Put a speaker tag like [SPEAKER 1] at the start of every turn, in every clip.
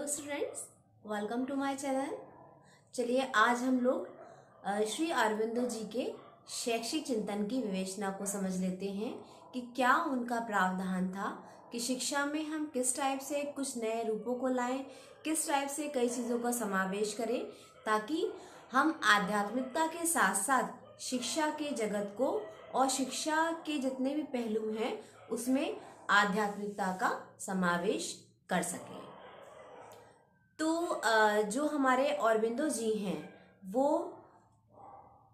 [SPEAKER 1] Hello students, welcome to my channel. चलिए आज हम लोग श्री अरविंदो जी के शैक्षिक चिंतन की विवेचना को समझ लेते हैं कि क्या उनका प्रावधान था कि शिक्षा में हम किस टाइप से कुछ नए रूपों को लाएं, किस टाइप से कई चीज़ों का समावेश करें ताकि हम आध्यात्मिकता के साथ साथ शिक्षा के जगत को और शिक्षा के जितने भी पहलू हैं उसमें आध्यात्मिकता का समावेश कर सकें। तो जो हमारे अरविंदो जी हैं वो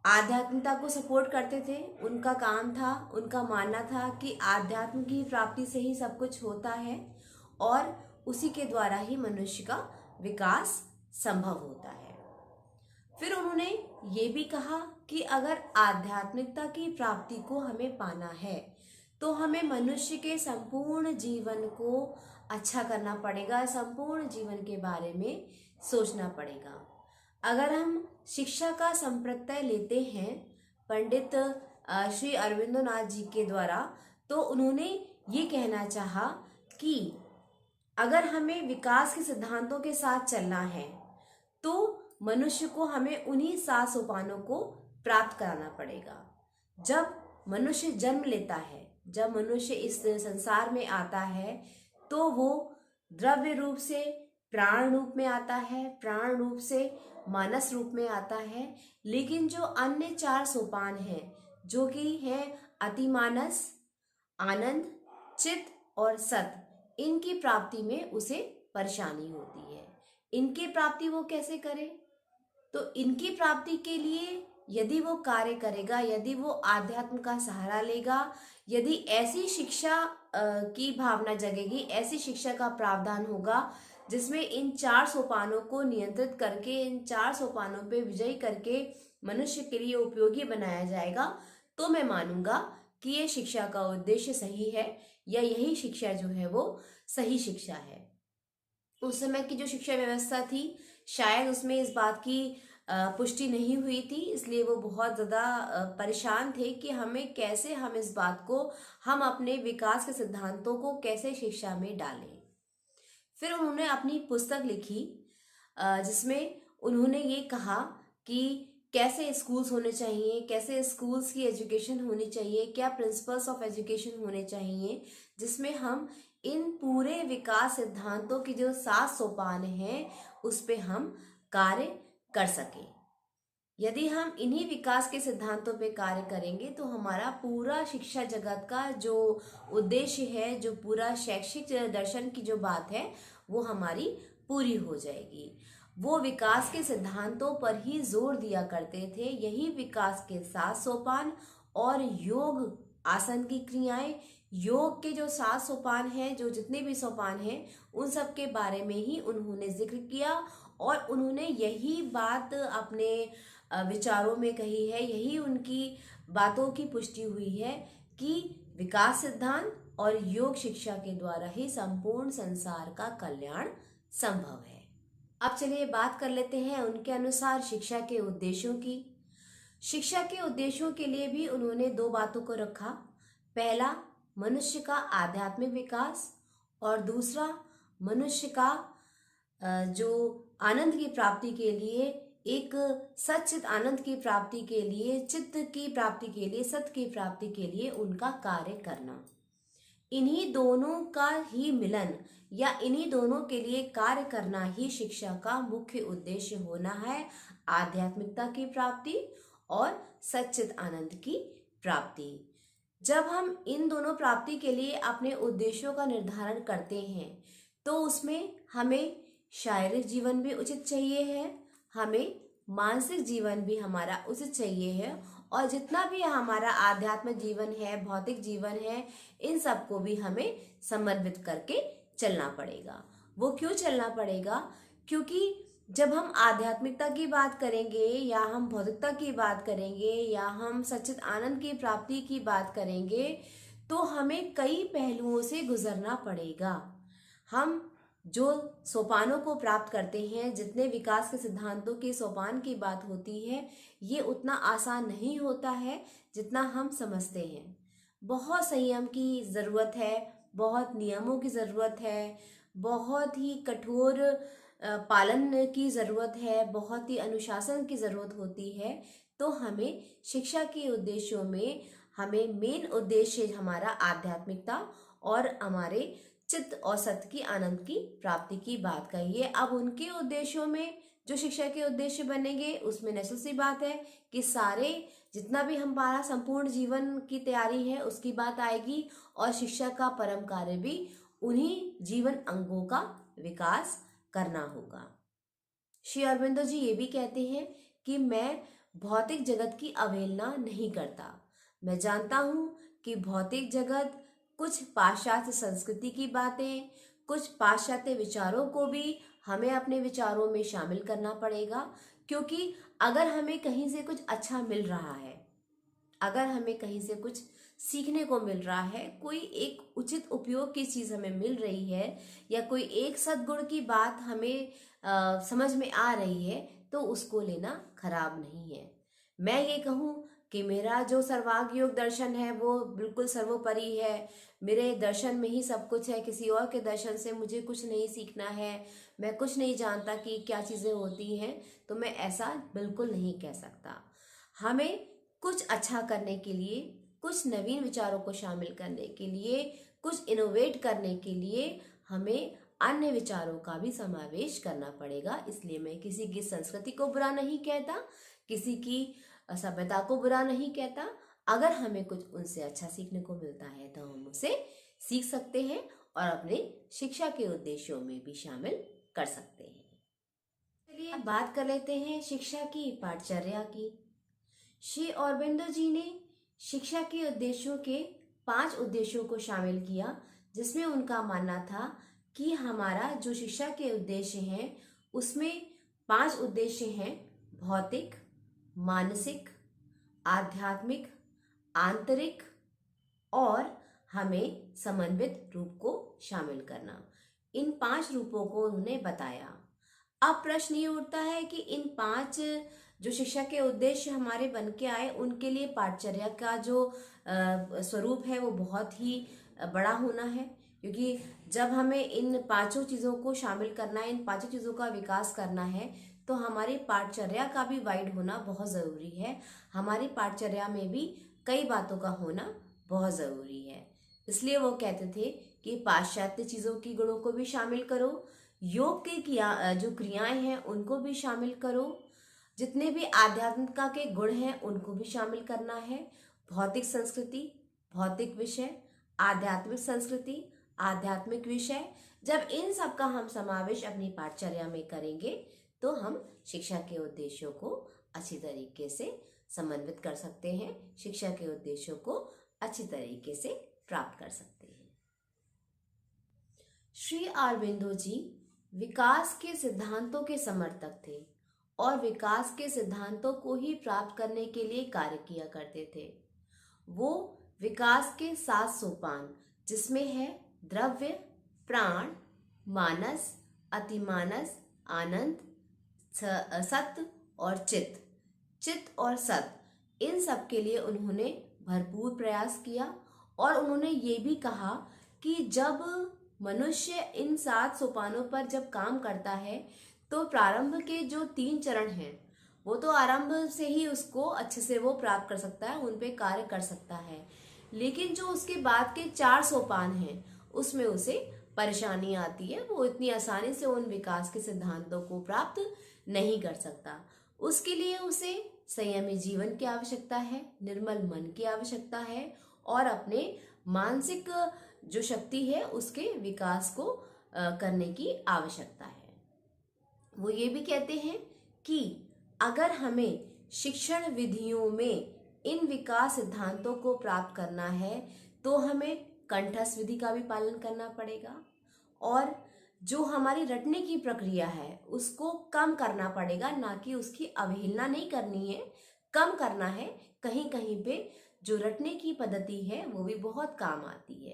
[SPEAKER 1] आध्यात्मिकता को सपोर्ट करते थे। उनका काम था, उनका मानना था कि आध्यात्म की प्राप्ति से ही सब कुछ होता है और उसी के द्वारा ही मनुष्य का विकास संभव होता है। फिर उन्होंने ये भी कहा कि अगर आध्यात्मिकता की प्राप्ति को हमें पाना है तो हमें मनुष्य के संपूर्ण जीवन को अच्छा करना पड़ेगा, संपूर्ण जीवन के बारे में सोचना पड़ेगा। अगर हम शिक्षा का संप्रत्यय लेते हैं पंडित श्री अरविंदो नाथ जी के द्वारा, तो उन्होंने ये कहना चाहा कि अगर हमें विकास के सिद्धांतों के साथ चलना है तो मनुष्य को हमें उन्हीं 7 सोपानों को प्राप्त कराना पड़ेगा। जब मनुष्य जन्म लेता है, जब मनुष्य इस संसार में आता है तो वो द्रव्य रूप से प्राण रूप में आता है, प्राण रूप से मानस रूप में आता है। लेकिन जो अन्य 4 सोपान हैं जो कि हैं अतिमानस, आनंद, चित्त और सत, इनकी प्राप्ति में उसे परेशानी होती है। इनकी प्राप्ति वो कैसे करे? तो इनकी प्राप्ति के लिए यदि वो कार्य करेगा, यदि वो आध्यात्म का सहारा लेगा, यदि ऐसी शिक्षा की भावना जगेगी, ऐसी शिक्षा का प्रावधान होगा जिसमें इन 4 सोपानों को नियंत्रित करके, इन 4 सोपानों पे विजयी करके मनुष्य के लिए उपयोगी बनाया जाएगा, तो मैं मानूंगा कि ये शिक्षा का उद्देश्य सही है या यही शिक्षा जो है वो सही शिक्षा है। उस समय की जो शिक्षा व्यवस्था थी शायद उसमें इस बात की पुष्टि नहीं हुई थी, इसलिए वो बहुत ज़्यादा परेशान थे कि हमें कैसे हम इस बात को, हम अपने विकास के सिद्धांतों को कैसे शिक्षा में डालें। फिर उन्होंने अपनी पुस्तक लिखी जिसमें उन्होंने ये कहा कि कैसे स्कूल्स होने चाहिए, कैसे स्कूल्स की एजुकेशन होनी चाहिए, क्या प्रिंसिपल्स ऑफ एजुकेशन होने चाहिए, जिसमें हम इन पूरे विकास सिद्धांतों की जो 7 सोपान हैं उस पे हम कार्य कर सकें। यदि हम इन्हीं विकास के सिद्धांतों पे कार्य करेंगे तो हमारा पूरा शिक्षा जगत का जो उद्देश्य है, जो पूरा शैक्षिक दर्शन की जो बात है वो हमारी पूरी हो जाएगी। वो विकास के सिद्धांतों पर ही जोर दिया करते थे, यही विकास के 7 सोपान और योग आसन की क्रियाएं, योग के जो 7 सोपान हैं, जो जितने भी सोपान हैं उन सब के बारे में ही उन्होंने जिक्र किया और उन्होंने यही बात अपने विचारों में कही है, यही उनकी बातों की पुष्टि हुई है कि विकास सिद्धांत और योग शिक्षा के द्वारा ही संपूर्ण संसार का कल्याण संभव है। अब चलिए बात कर लेते हैं उनके अनुसार शिक्षा के उद्देश्यों की। शिक्षा के उद्देश्यों के लिए भी उन्होंने 2 बातों को रखा। पहला, मनुष्य का आध्यात्मिक विकास और दूसरा, मनुष्य का जो आनंद की प्राप्ति के लिए, एक सच्चित आनंद की प्राप्ति के लिए, चित्त की प्राप्ति के लिए, सत्य की प्राप्ति के लिए उनका कार्य करना। इन्हीं दोनों का ही मिलन या इन्हीं दोनों के लिए कार्य करना ही शिक्षा का मुख्य उद्देश्य होना है। आध्यात्मिकता की प्राप्ति और सच्चित आनंद की प्राप्ति। जब हम इन दोनों प्राप्ति के लिए अपने उद्देश्यों का निर्धारण करते हैं तो उसमें हमें शारीरिक जीवन भी उचित चाहिए है, हमें मानसिक जीवन भी हमारा उचित चाहिए है और जितना भी हमारा आध्यात्मिक जीवन है, भौतिक जीवन है, इन सबको भी हमें समन्वित करके चलना पड़ेगा। वो क्यों चलना पड़ेगा? क्योंकि जब हम आध्यात्मिकता की बात करेंगे या हम भौतिकता की बात करेंगे या हम सच्चित आनंद की प्राप्ति की बात करेंगे तो हमें कई पहलुओं से गुजरना पड़ेगा। हम जो सोपानों को प्राप्त करते हैं, जितने विकास के सिद्धांतों के सोपान की बात होती है, ये उतना आसान नहीं होता है जितना हम समझते हैं। बहुत संयम की ज़रूरत है, बहुत नियमों की ज़रूरत है, बहुत ही कठोर पालन की ज़रूरत है, बहुत ही अनुशासन की ज़रूरत होती है। तो हमें शिक्षा के उद्देश्यों में हमें मेन उद्देश्य हमारा आध्यात्मिकता और हमारे चित्त और सत्य की आनंद की प्राप्ति की बात कही है। अब उनके उद्देश्यों में जो शिक्षा के उद्देश्य बनेंगे उसमें निश्चित सी बात है कि सारे जितना भी हमारा संपूर्ण जीवन की तैयारी है उसकी बात आएगी, और शिक्षा का परम कार्य भी उन्हीं जीवन अंगों का विकास करना होगा। श्री अरविंदो जी ये भी कहते हैं कि मैं भौतिक जगत की अवहेलना नहीं करता। मैं जानता हूँ कि भौतिक जगत कुछ पाश्चात्य संस्कृति की बातें, कुछ पाश्चात्य विचारों को भी हमें अपने विचारों में शामिल करना पड़ेगा, क्योंकि अगर हमें कहीं से कुछ अच्छा मिल रहा है, अगर हमें कहीं से कुछ सीखने को मिल रहा है, कोई एक उचित उपयोग की चीज़ हमें मिल रही है, या कोई एक सद्गुण की बात हमें समझ में आ रही है, तो उसको लेना खराब नहीं है। मैं ये कहूँ कि मेरा जो सर्वांग योग दर्शन है वो बिल्कुल सर्वोपरि है, मेरे दर्शन में ही सब कुछ है, किसी और के दर्शन से मुझे कुछ नहीं सीखना है, मैं कुछ नहीं जानता कि क्या चीज़ें होती हैं, तो मैं ऐसा बिल्कुल नहीं कह सकता। हमें कुछ अच्छा करने के लिए, कुछ नवीन विचारों को शामिल करने के लिए, कुछ इनोवेट करने के लिए हमें अन्य विचारों का भी समावेश करना पड़ेगा। इसलिए मैं किसी की संस्कृति को बुरा नहीं कहता, किसी की सभ्यता को बुरा नहीं कहता। अगर हमें कुछ उनसे अच्छा सीखने को मिलता है तो हम उसे सीख सकते हैं और अपने शिक्षा के उद्देश्यों में भी शामिल कर सकते हैं। चलिए अब बात कर लेते हैं शिक्षा की पाठचर्या की। श्री अरबिंदो जी ने शिक्षा के उद्देश्यों के 5 उद्देश्यों को शामिल किया, जिसमें उनका मानना था कि हमारा जो शिक्षा के उद्देश्य हैं उसमें 5 उद्देश्य हैं: भौतिक, मानसिक, आध्यात्मिक, आंतरिक और हमें समन्वित रूप को शामिल करना। इन 5 रूपों को उन्होंने बताया। अब प्रश्न ये उठता है कि इन 5 जो शिक्षा के उद्देश्य हमारे बन के आए उनके लिए पाठचर्या का जो स्वरूप है वो बहुत ही बड़ा होना है, क्योंकि जब हमें इन 5 चीज़ों को शामिल करना है, इन 5 चीज़ों का विकास करना है, तो हमारी पाठचर्या का भी वाइड होना बहुत ज़रूरी है। हमारी पाठचर्या में भी कई बातों का होना बहुत ज़रूरी है। इसलिए वो कहते थे कि पाश्चात्य चीज़ों की गुणों को भी शामिल करो, योग की जो क्रियाएं हैं उनको भी शामिल करो, जितने भी आध्यात्मिकता के गुण हैं उनको भी शामिल करना है। भौतिक संस्कृति, भौतिक विषय, आध्यात्मिक संस्कृति, आध्यात्मिक विषय, जब इन सब का हम समावेश अपनी पाठचर्या में करेंगे तो हम शिक्षा के उद्देश्यों को अच्छी तरीके से समन्वित कर सकते हैं, शिक्षा के उद्देश्यों को अच्छी तरीके से प्राप्त कर सकते हैं। श्री अरबिंदो जी विकास के सिद्धांतों के समर्थक थे और विकास के सिद्धांतों को ही प्राप्त करने के लिए कार्य किया करते थे। वो विकास के 7 सोपान, जिसमें है द्रव्य, प्राण, मानस, अतिमानस, आनंद, सत्य और चित्त, चित्त और सत्य, इन सब के लिए उन्होंने भरपूर प्रयास किया। और उन्होंने ये भी कहा कि जब मनुष्य इन 7 सोपानों पर जब काम करता है तो प्रारंभ के जो 3 चरण हैं वो तो आरंभ से ही उसको अच्छे से वो प्राप्त कर सकता है, उन पे कार्य कर सकता है, लेकिन जो उसके बाद के 4 सोपान हैं उसमें उसे परेशानी आती है, वो इतनी आसानी से उन विकास के सिद्धांतों को प्राप्त नहीं कर सकता। उसके लिए उसे संयमी जीवन की आवश्यकता है, निर्मल मन की आवश्यकता है और अपने मानसिक जो शक्ति है उसके विकास को करने की आवश्यकता है। वो ये भी कहते हैं कि अगर हमें शिक्षण विधियों में इन विकास सिद्धांतों को प्राप्त करना है तो हमें कंठस्थ विधि का भी पालन करना पड़ेगा, और जो हमारी रटने की प्रक्रिया है उसको कम करना पड़ेगा, ना कि उसकी अवहेलना नहीं करनी है, कम करना है। कहीं कहीं पे जो रटने की पद्धति है वो भी बहुत काम आती है,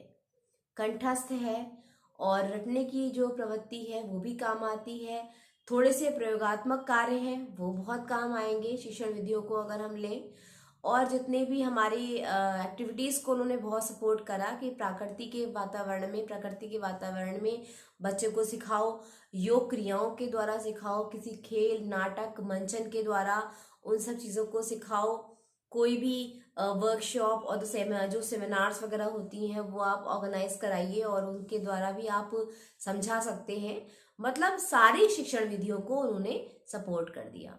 [SPEAKER 1] कंठस्थ है और रटने की जो प्रवृत्ति है वो भी काम आती है। थोड़े से प्रयोगात्मक कार्य हैं वो बहुत काम आएंगे शिक्षण विधियों को अगर हम लें, और जितने भी हमारी एक्टिविटीज़ को उन्होंने बहुत सपोर्ट करा कि प्रकृति के वातावरण में बच्चे को सिखाओ, योग क्रियाओं के द्वारा सिखाओ, किसी खेल नाटक मंचन के द्वारा उन सब चीज़ों को सिखाओ, कोई भी वर्कशॉप और जो सेमिनार्स वगैरह होती हैं वो आप ऑर्गेनाइज कराइए और उनके द्वारा भी आप समझा सकते हैं। मतलब सारी शिक्षण विधियों को उन्होंने सपोर्ट कर दिया।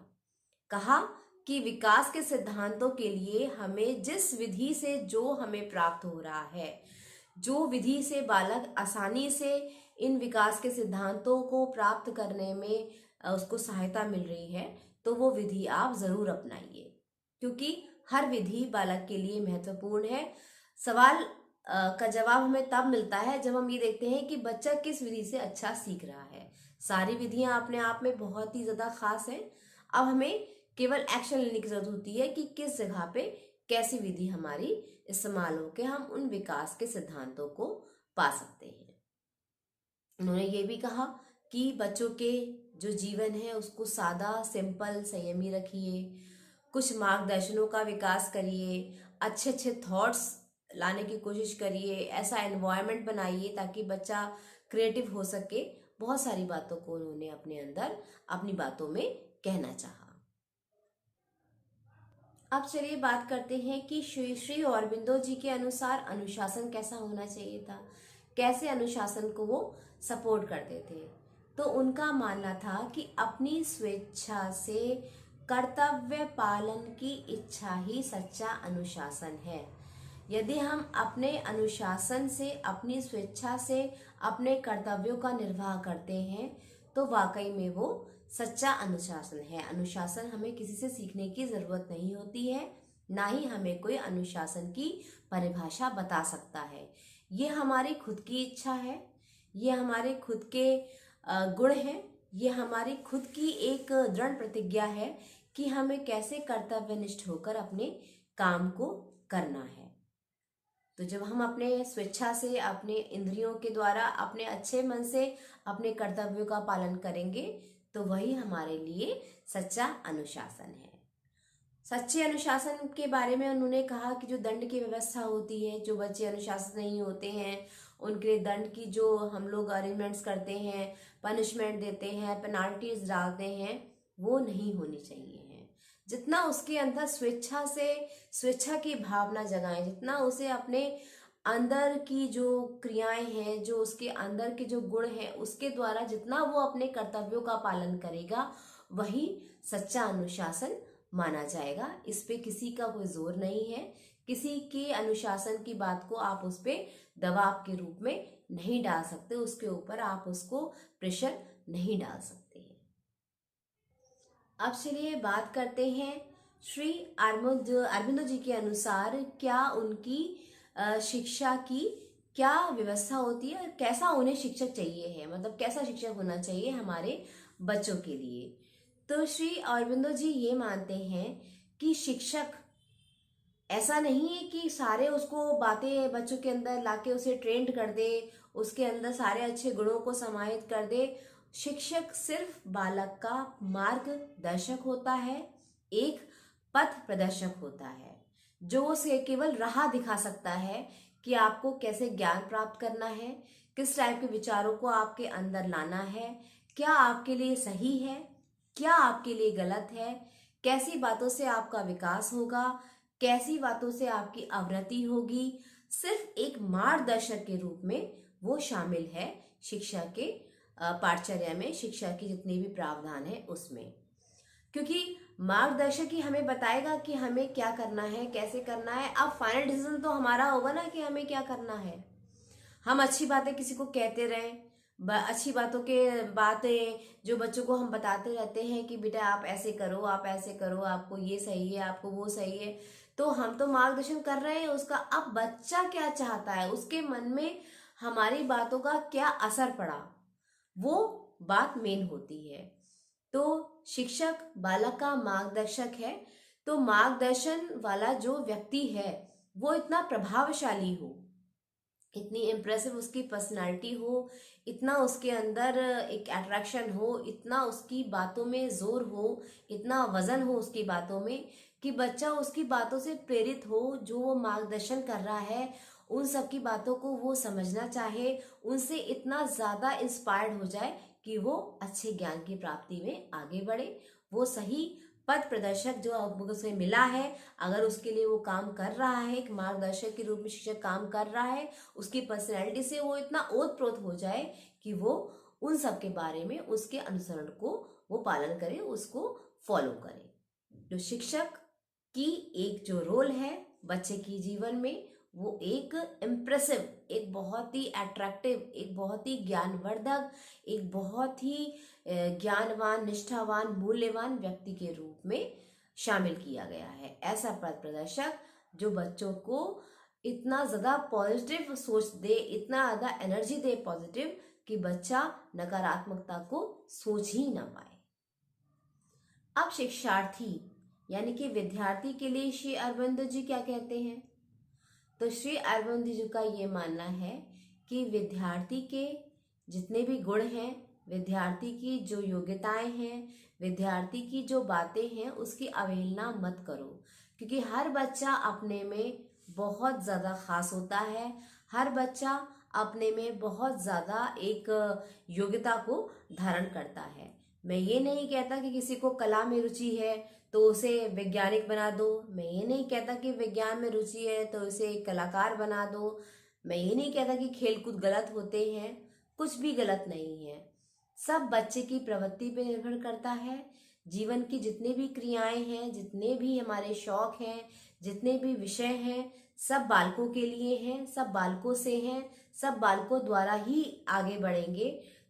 [SPEAKER 1] कहा कि विकास के सिद्धांतों के लिए हमें जिस विधि से जो हमें प्राप्त हो रहा है, जो विधि से बालक आसानी से इन विकास के सिद्धांतों को प्राप्त करने में उसको सहायता मिल रही है, तो वो विधि आप जरूर अपनाइए, क्योंकि हर विधि बालक के लिए महत्वपूर्ण है। सवाल का जवाब हमें तब मिलता है जब हम ये देखते हैं कि बच्चा किस विधि से अच्छा सीख रहा है। सारी विधियां अपने आप में बहुत ही ज्यादा खास हैं। अब हमें केवल एक्शन लेने की जरूरत होती है कि किस जगह पे कैसी विधि हमारी इस्तेमाल होकर हम उन विकास के सिद्धांतों को पा सकते हैं। उन्होंने ये भी कहा कि बच्चों के जो जीवन है उसको सादा, सिंपल, संयमी रखिए, कुछ मार्गदर्शनों का विकास करिए, अच्छे अच्छे थॉट्स लाने की कोशिश करिए, ऐसा एनवायरनमेंट बनाइए ताकि बच्चा क्रिएटिव हो सके। बहुत सारी बातों को उन्होंने अपने अंदर अपनी बातों में कहना चाहा। अब चलिए बात करते हैं कि श्री अरबिंदो जी के अनुसार अनुशासन कैसा होना चाहिए था, कैसे अनुशासन को वो सपोर्ट करते थे। तो उनका मानना था कि अपनी स्वेच्छा से कर्तव्य पालन की इच्छा ही सच्चा अनुशासन है। यदि हम अपने अनुशासन से, अपनी स्वेच्छा से अपने कर्तव्यों का निर्वाह करते हैं तो वाकई में वो सच्चा अनुशासन है। अनुशासन हमें किसी से सीखने की जरूरत नहीं होती है, ना ही हमें कोई अनुशासन की परिभाषा बता सकता है। ये हमारी खुद की इच्छा है, ये हमारे खुद के गुण हैं, ये हमारी खुद की एक दृढ़ प्रतिज्ञा है कि हमें कैसे कर्तव्यनिष्ठ होकर अपने काम को करना है। तो जब हम अपने स्वेच्छा से, अपने इंद्रियों के द्वारा, अपने अच्छे मन से अपने कर्तव्यों का पालन करेंगे तो वही हमारे लिए सच्चा अनुशासन है। सच्चे अनुशासन के बारे में उन्होंने कहा कि जो दंड की व्यवस्था होती है, जो बच्चे अनुशासित नहीं होते हैं उनके लिए दंड की जो हम लोग अरेंजमेंट्स करते हैं, पनिशमेंट देते हैं, पेनाल्टीज डालते हैं, वो नहीं होनी चाहिए है। जितना उसके अंदर स्वेच्छा की भावना जगाएं, जितना उसे अपने अंदर की जो क्रियाएं हैं, जो उसके अंदर के जो गुण हैं, उसके द्वारा जितना वो अपने कर्तव्यों का पालन करेगा वही सच्चा अनुशासन माना जाएगा। इस पे किसी का कोई जोर नहीं है। किसी के अनुशासन की बात को आप उस पे दबाव के रूप में नहीं डाल सकते, उसके ऊपर आप उसको प्रेशर नहीं डाल सकते हैं। अब चलिए बात करते हैं श्री अरबिंदो जी के अनुसार क्या उनकी शिक्षा की क्या व्यवस्था होती है और कैसा उन्हें शिक्षक चाहिए है, मतलब कैसा शिक्षक होना चाहिए हमारे बच्चों के लिए। तो श्री अरबिंदो जी ये मानते हैं कि शिक्षक ऐसा नहीं है कि सारे उसको बातें बच्चों के अंदर लाके उसे ट्रेंड कर दे, उसके अंदर सारे अच्छे गुणों को समाहित कर दे। शिक्षक सिर्फ बालक का मार्गदर्शक होता है, एक पथ प्रदर्शक होता है, जो उसे केवल राह दिखा सकता है कि आपको कैसे ज्ञान प्राप्त करना है, किस टाइप के विचारों को आपके अंदर लाना है, क्या आपके लिए सही है, क्या आपके लिए गलत है, कैसी बातों से आपका विकास होगा, कैसी बातों से आपकी अवनति होगी। सिर्फ एक मार्गदर्शक के रूप में वो शामिल है शिक्षा के पाठचर्या में, शिक्षा के जितने भी प्रावधान है उसमें, क्योंकि मार्गदर्शक ही हमें बताएगा कि हमें क्या करना है, कैसे करना है। अब फाइनल डिसीजन तो हमारा होगा ना कि हमें क्या करना है। हम अच्छी बातें किसी को कहते रहें, अच्छी बातें जो बच्चों को हम बताते रहते हैं कि बेटा आप ऐसे करो, आप ऐसे करो, आपको ये सही है, आपको वो सही है, तो हम तो मार्गदर्शन कर रहे हैं उसका। अब बच्चा क्या चाहता है, उसके मन में हमारी बातों का क्या असर पड़ा, वो बात मेन होती है। तो शिक्षक बालक का मार्गदर्शक है, तो मार्गदर्शन वाला जो व्यक्ति है वो इतना प्रभावशाली हो, इतनी इम्प्रेसिव उसकी पर्सनालिटी हो, इतना उसके अंदर एक अट्रैक्शन हो, इतना उसकी बातों में जोर हो, इतना वजन हो उसकी बातों में कि बच्चा उसकी बातों से प्रेरित हो, जो वो मार्गदर्शन कर रहा है उन सब की बातों को वो समझना चाहे, उनसे इतना ज़्यादा इंस्पायर्ड हो जाए कि वो अच्छे ज्ञान की प्राप्ति में आगे बढ़े। वो सही पथ प्रदर्शक जो अब उसे मिला है, अगर उसके लिए वो काम कर रहा है, एक मार्गदर्शक के रूप में शिक्षक काम कर रहा है, उसकी पर्सनैलिटी से वो इतना ओतप्रोत हो जाए कि वो उन सब के बारे में, उसके अनुसरण को वो पालन करे, उसको फॉलो करे। जो शिक्षक की एक जो रोल है बच्चे की जीवन में, वो एक इम्प्रेसिव, एक बहुत ही अट्रैक्टिव, एक बहुत ही ज्ञानवर्धक, एक बहुत ही ज्ञानवान, निष्ठावान, मूल्यवान व्यक्ति के रूप में शामिल किया गया है। ऐसा पथ प्रदर्शक जो बच्चों को इतना ज्यादा पॉजिटिव सोच दे, इतना ज्यादा एनर्जी दे पॉजिटिव, कि बच्चा नकारात्मकता को सोच ही ना पाए। अब शिक्षार्थी यानी कि विद्यार्थी के लिए श्री अरविंदो जी क्या कहते हैं? तो श्री अरविंदो जी का ये मानना है कि विद्यार्थी के जितने भी गुण हैं, विद्यार्थी की जो योग्यताएं हैं, विद्यार्थी की जो बातें हैं, उसकी अवहेलना मत करो, क्योंकि हर बच्चा अपने में बहुत ज़्यादा खास होता है। हर बच्चा अपने में बहुत ज़्यादा एक योग्यता को धारण करता है। मैं ये नहीं कहता कि किसी को कला में रुचि है तो उसे वैज्ञानिक बना दो। मैं ये नहीं कहता कि विज्ञान में रुचि है तो उसे कलाकार बना दो। मैं ये नहीं कहता कि खेलकूद गलत होते हैं, कुछ भी गलत नहीं है। सब बच्चे की प्रवृत्ति पे निर्भर करता है। जीवन की जितनी भी क्रियाएं हैं, जितने भी हमारे शौक हैं, जितने भी विषय हैं, सब बालकों के लिए हैं, सब बालकों से हैं, सब बालकों द्वारा ही आगे बढ़ेंगे।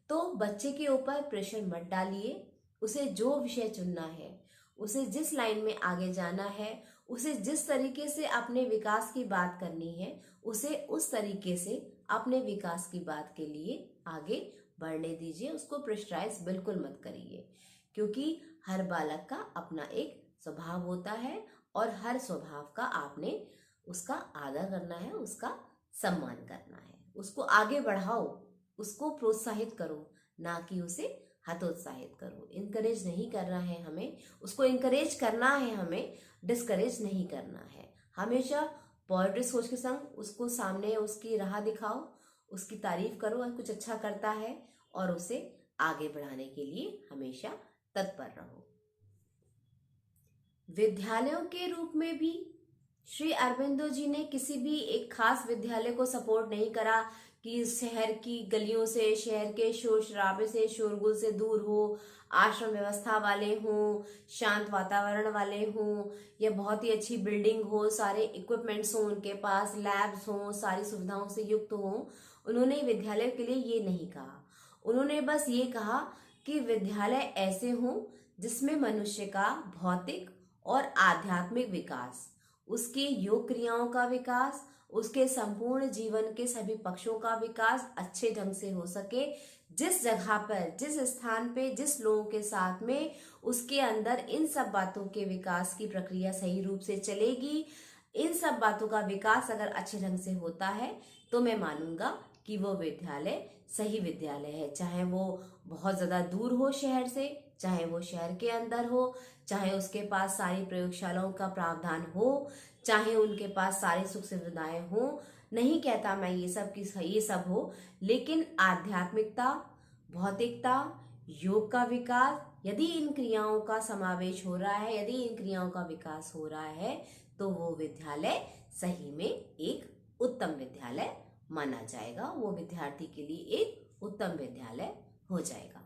[SPEAKER 1] तो बच्चे के ऊपर प्रेशर मत डालिए। उसे जो विषय चुनना है, उसे जिस लाइन में आगे जाना है, उसे जिस तरीके से अपने विकास की बात करनी है, उसे उस तरीके से अपने विकास की बात के लिए आगे बढ़ने दीजिए। उसको प्रेशराइज बिल्कुल मत करिए, क्योंकि हर बालक का अपना एक स्वभाव होता है और हर स्वभाव का आपने उसका आदर करना है, उसका सम्मान करना है, उसको आगे बढ़ाओ, उसको प्रोत्साहित करो, ना कि उसे हतोत्साहित करो। इनकरेज नहीं करना है हमें, उसको इनकरेज करना है हमें, डिस्करेज नहीं करना है। हमेशा पॉजिटिव सोच के संग उसको सामने उसकी राह दिखाओ, उसकी तारीफ करो और कुछ अच्छा करता है और उसे आगे बढ़ाने के लिए हमेशा तत्पर रहो। विद्यालयों के रूप में भी श्री अरविंदो जी ने किसी भी एक खास विद्यालय को सपोर्ट नहीं करा कि शहर की गलियों से, शहर के शोर शराबे से, शोरगुल से दूर हो, आश्रम व्यवस्था वाले हों, शांत वातावरण वाले हों, या बहुत ही अच्छी बिल्डिंग हो, सारे इक्विपमेंट्स हों उनके पास, लैब्स हों, सारी सुविधाओं से युक्त हों। उन्होंने विद्यालय के लिए ये नहीं कहा। उन्होंने बस ये कहा कि विद्यालय ऐसे हों जिसमें मनुष्य का भौतिक और आध्यात्मिक विकास, उसके योग क्रियाओं का विकास, उसके संपूर्ण जीवन के सभी पक्षों का विकास अच्छे ढंग से हो सके। जिस जगह पर, जिस स्थान पे, जिस लोगों के साथ में उसके अंदर इन सब बातों के विकास की प्रक्रिया सही रूप से चलेगी, इन सब बातों का विकास अगर अच्छे ढंग से होता है, तो मैं मानूंगा कि वो विद्यालय सही विद्यालय है। चाहे वो बहुत ज्यादा दूर हो शहर से, चाहे वो शहर के अंदर हो, चाहे उसके पास सारी प्रयोगशालाओं का प्रावधान हो, चाहे उनके पास सारी सुख सुविधाएं हो। नहीं कहता मैं ये सब हो, लेकिन आध्यात्मिकता, भौतिकता, योग का विकास, यदि इन क्रियाओं का समावेश हो रहा है, यदि इन क्रियाओं का विकास हो रहा है, तो वो विद्यालय सही में एक उत्तम विद्यालय माना जाएगा। वो विद्यार्थी के लिए एक उत्तम विद्यालय हो जाएगा।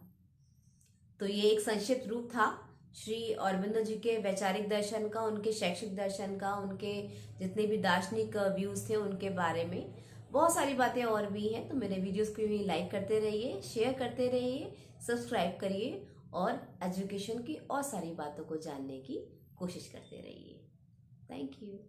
[SPEAKER 1] तो ये एक संक्षिप्त रूप था श्री अरविंदो जी के वैचारिक दर्शन का, उनके शैक्षिक दर्शन का, उनके जितने भी दार्शनिक व्यूज थे उनके बारे में। बहुत सारी बातें और भी हैं, तो मेरे वीडियोस को भी लाइक करते रहिए, शेयर करते रहिए, सब्सक्राइब करिए और एजुकेशन की और सारी बातों को जानने की कोशिश करते रहिए। Thank you.